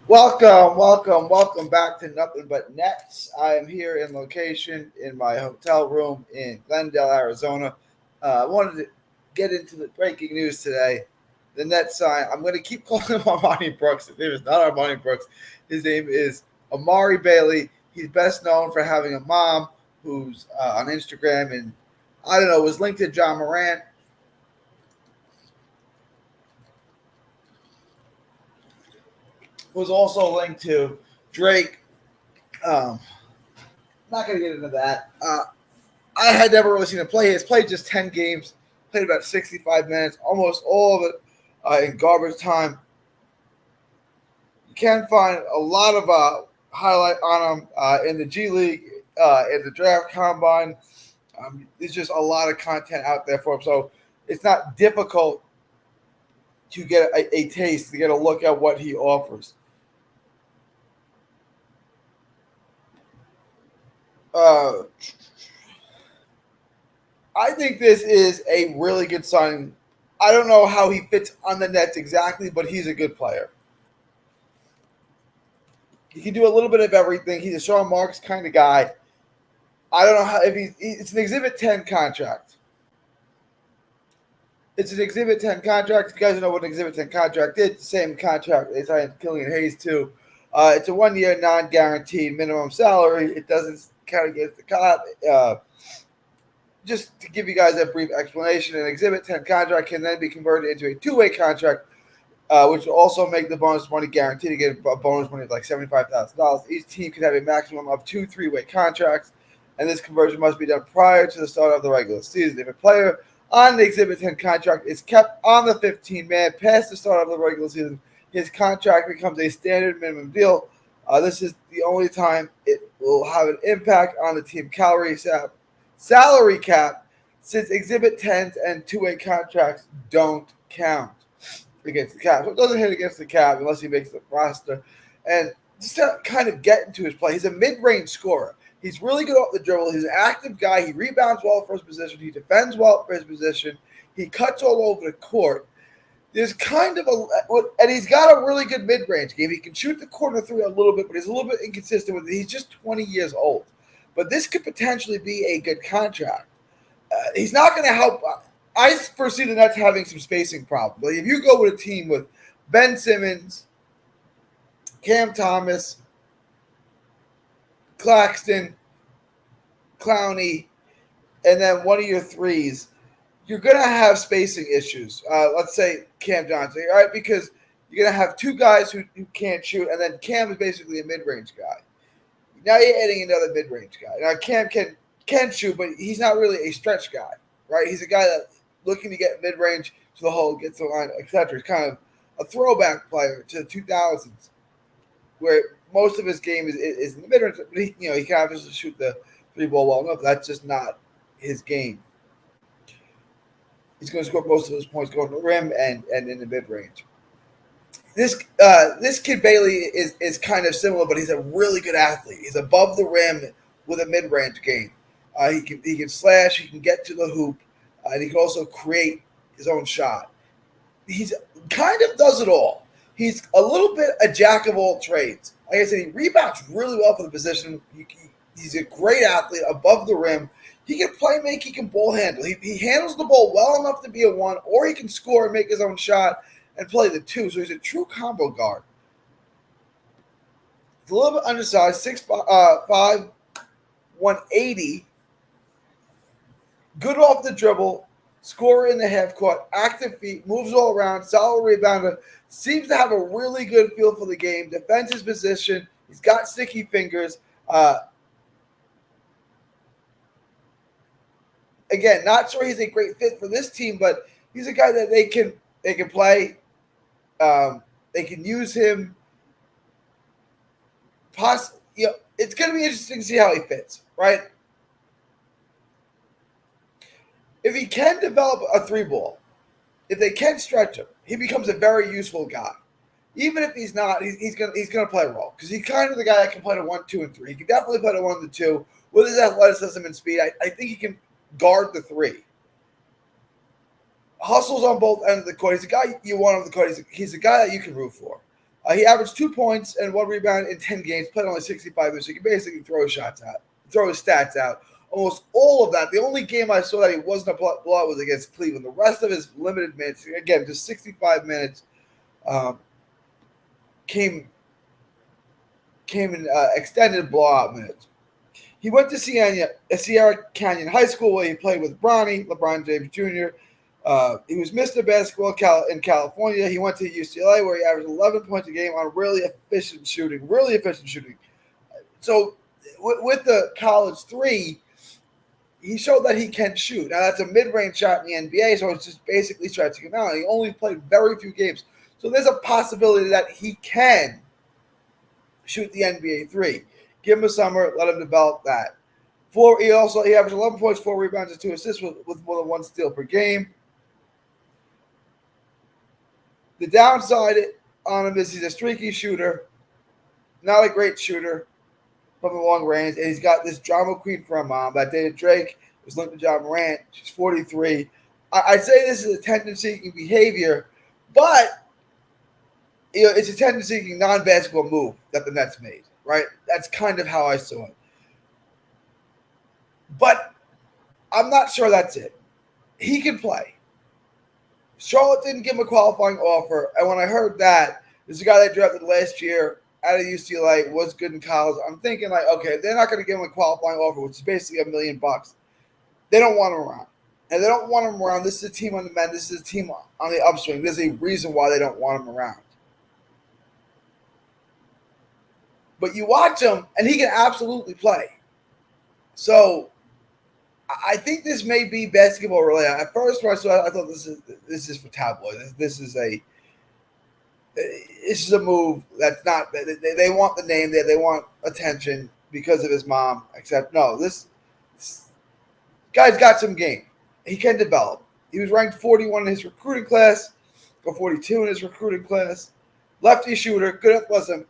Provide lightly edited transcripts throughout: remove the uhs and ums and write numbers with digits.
Welcome back to Nothing But Nets. I am here in location in my hotel room in Glendale, Arizona. I wanted to get into the breaking news today. The Nets sign. I'm going to keep calling him Armani Brooks. His name is not Armani Brooks. His name is Amari Bailey. He's best known for having a mom who's on Instagram and I don't know was linked to John Morant. Was also linked to Drake. Um, not going to get into that. I had never really seen him play. He's played just 10 games, played about 65 minutes, almost all of it in garbage time. You can find a lot of highlight on him in the G League, in the draft combine. There's just a lot of content out there for him. So it's not difficult to get a taste, to get a look at what he offers. I think this is a really good signing. I don't know how he fits on the Nets exactly, but he's a good player. He can do a little bit of everything. He's a Sean Marks kind of guy. I don't know how if it's an Exhibit 10 contract. It's an Exhibit 10 contract. If you guys don't know what an Exhibit 10 contract is, it's the same contract they signed Killian Hayes to. It's a 1-year non-guaranteed minimum salary. It doesn't count against the cap. Just to give you guys a brief explanation, an Exhibit 10 contract can then be converted into a two-way contract, which will also make the bonus money guaranteed to get a bonus money of like $75,000. Each team can have a maximum of 2 3-way contracts, and this conversion must be done prior to the start of the regular season. If a player on the Exhibit 10 contract is kept on the 15-man past the start of the regular season, his contract becomes a standard minimum deal. This is the only time it will have an impact on the team salary cap, since Exhibit 10s and two-way contracts don't count against the cap. So it doesn't hit against the cap unless he makes the roster. And just to kind of get into his play, he's a mid-range scorer. He's really good off the dribble. He's an active guy. He rebounds well for his position. He defends well for his position. He cuts all over the court. There's kind of and he's got a really good mid-range game. He can shoot the corner three a little bit, but he's a little bit inconsistent with it. He's just 20 years old. But this could potentially be a good contract. He's not going to help. I foresee the Nets having some spacing problems. Like if you go with a team with Ben Simmons, Cam Thomas, Claxton, Clowney, and then one of your threes, you're going to have spacing issues. Let's say Cam Johnson, all right? Because you're going to have two guys who can't shoot, and then Cam is basically a mid-range guy. Now you're adding another mid-range guy. Now Cam can shoot, but he's not really a stretch guy, right? He's a guy that's looking to get mid-range to the hole, get to the line, etc. He's kind of a throwback player to the 2000s, where most of his game is in the mid-range. But he can obviously shoot the three ball well enough. That's just not his game. He's going to score most of his points going to the rim and in the mid-range. This kid Bailey is kind of similar, but he's a really good athlete. He's above the rim with a mid-range game. He can slash, he can get to the hoop, and he can also create his own shot. He's kind of does it all. He's a little bit a jack of all trades. Like I said, he rebounds really well for the position. He's a great athlete above the rim. He can play make, he can ball handle. He handles the ball well enough to be a one, or he can score and make his own shot and play the two. So he's a true combo guard. He's a little bit undersized, 6'5", 180. Good off the dribble, scorer in the half court, active feet, moves all around, solid rebounder, seems to have a really good feel for the game, defends his position. He's got sticky fingers. Again, not sure he's a great fit for this team, but he's a guy that they can play. They can use him. It's going to be interesting to see how he fits, right? If he can develop a three ball, if they can stretch him, he becomes a very useful guy. Even if he's not, he's gonna play a role because he's kind of the guy that can play the 1, 2, and 3. He can definitely play the 1 and 2 with his athleticism and speed. I think he can guard the 3. Hustles on both ends of the court. He's a guy you want on the court. He's a guy that you can root for. He averaged 2 points and 1 rebound in 10 games, played only 65 minutes. So he can basically throw his stats out. Almost all of that. The only game I saw that he wasn't a blowout was against Cleveland. The rest of his limited minutes, again, just 65 minutes, came in extended blowout minutes. He went to Sierra Canyon High School where he played with Bronny, LeBron James Jr. He was Mr. Basketball in California. He went to UCLA where he averaged 11 points a game on really efficient shooting. So with the college three, he showed that he can shoot. Now, that's a mid-range shot in the NBA, so it's just basically stretching him out. He only played very few games. So there's a possibility that he can shoot the NBA three. Give him a summer, let him develop that. He averaged 11 points, 4 rebounds, and 2 assists with more than 1 steal per game. The downside on him is he's a streaky shooter, not a great shooter from the long range, and he's got this drama queen from that dated Drake. Was linked to John Morant. She's 43. I'd say this is attention-seeking behavior, but it's a attention-seeking non-basketball move that the Nets made, right? That's kind of how I saw it. But I'm not sure that's it. He can play. Charlotte didn't give him a qualifying offer, and when I heard that, there's a guy they drafted last year out of UCLA, was good in college. I'm thinking, like, okay, they're not going to give him a qualifying offer, which is basically $1 million. They don't want him around. And they don't want him around. This is a team on the mend. This is a team on the upswing. There's a reason why they don't want him around. But you watch him, and he can absolutely play. So I think this may be basketball related. At first, when I saw it, I thought this is for tabloid. This is a move that's not. They want the name there. They want attention because of his mom. Except no, this guy's got some game. He can develop. He was ranked 41 in his recruiting class, or 42 in his recruiting class. Lefty shooter, good athleticism,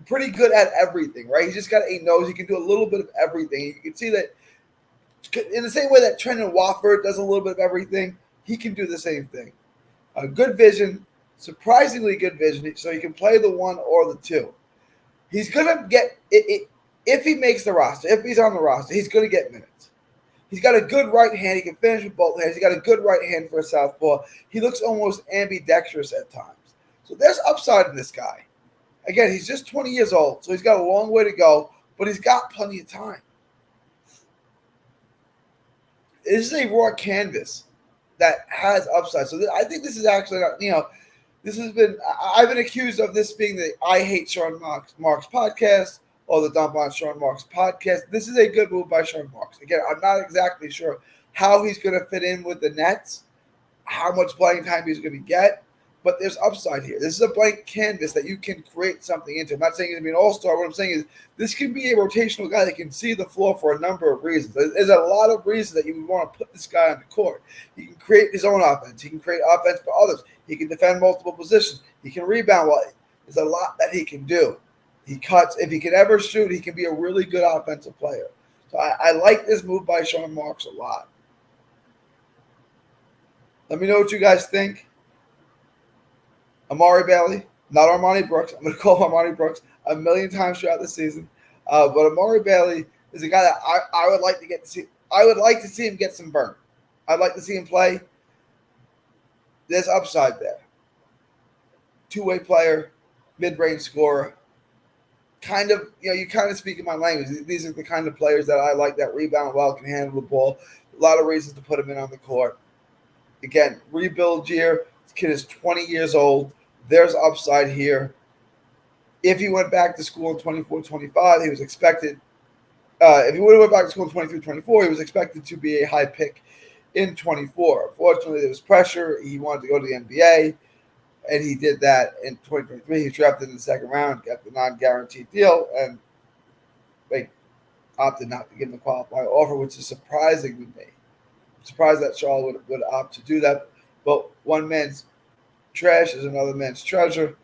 pretty good at everything, right? He's just got a nose. He can do a little bit of everything. You can see that in the same way that Trendon Watford does a little bit of everything, he can do the same thing. Good vision, surprisingly good vision, so he can play the 1 or the 2. He's going to get it if he makes the roster, if he's on the roster, he's going to get minutes. He's got a good right hand. He can finish with both hands. He's got a good right hand for a southpaw. He looks almost ambidextrous at times. So there's upside in this guy. Again, he's just 20 years old, so he's got a long way to go, but he's got plenty of time. This is a raw canvas that has upside. So I think this is actually, I've been accused of this being the I Hate Sean Marks podcast or the Dump on Sean Marks podcast. This is a good move by Sean Marks. Again, I'm not exactly sure how he's going to fit in with the Nets, how much playing time he's going to get, but there's upside here. This is a blank canvas that you can create something into. I'm not saying he's going to be an all-star. What I'm saying is this can be a rotational guy that can see the floor for a number of reasons. There's a lot of reasons that you would want to put this guy on the court. He can create his own offense. He can create offense for others. He can defend multiple positions. He can rebound well. There's a lot that he can do. He cuts. If he can ever shoot, he can be a really good offensive player. So I like this move by Sean Marks a lot. Let me know what you guys think. Amari Bailey, not Armani Brooks. I'm going to call him Armani Brooks a million times throughout the season. But Amari Bailey is a guy that I would like to get to see. I would like to see him get some burn. I'd like to see him play. There's upside there. Two-way player, mid-range scorer. Kind of, you kind of speak in my language. These are the kind of players that I like that rebound well, can handle the ball. A lot of reasons to put him in on the court. Again, rebuild year. This kid is 20 years old. There's upside here. If he went back to school in 24-25, he was expected if he would have went back to school in 23-24, he was expected to be a high pick in 24. Unfortunately, there was pressure. He wanted to go to the NBA, and he did that in 2023. He was drafted in the second round, got the non-guaranteed deal, and they opted not to give him a qualifying offer, which is surprising to me. I'm surprised that Charlotte would opt to do that. But one man's trash is another man's treasure.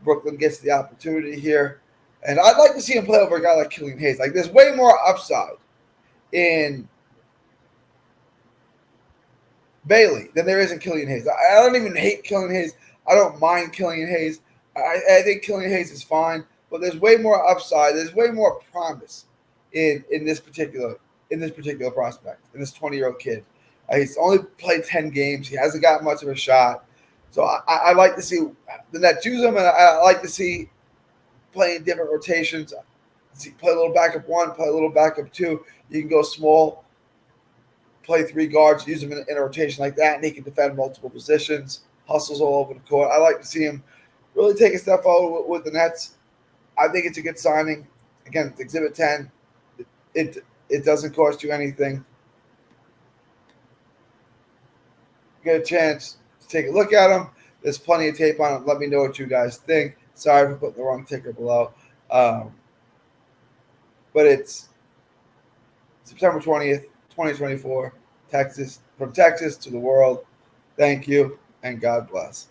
Brooklyn gets the opportunity here. And I'd like to see him play over a guy like Killian Hayes. Like, there's way more upside in Bailey than there is in Killian Hayes. I don't even hate Killian Hayes. I don't mind Killian Hayes. I think Killian Hayes is fine, but there's way more upside. There's way more promise in this particular prospect, in this 20-year-old kid. He's only played 10 games. He hasn't got much of a shot. So I like to see the Nets use him, and I like to see playing different rotations. Play a little backup one, play a little backup two. You can go small, play 3 guards, use him in a rotation like that, and he can defend multiple positions, hustles all over the court. I like to see him really take a step forward with the Nets. I think it's a good signing. Again, it's Exhibit 10. It doesn't cost you anything. Get a chance to take a look at him. There's plenty of tape on him. Let me know what you guys think. Sorry for putting the wrong ticker below. But it's September 20th, 2024, Texas, from Texas to the world. Thank you, and God bless.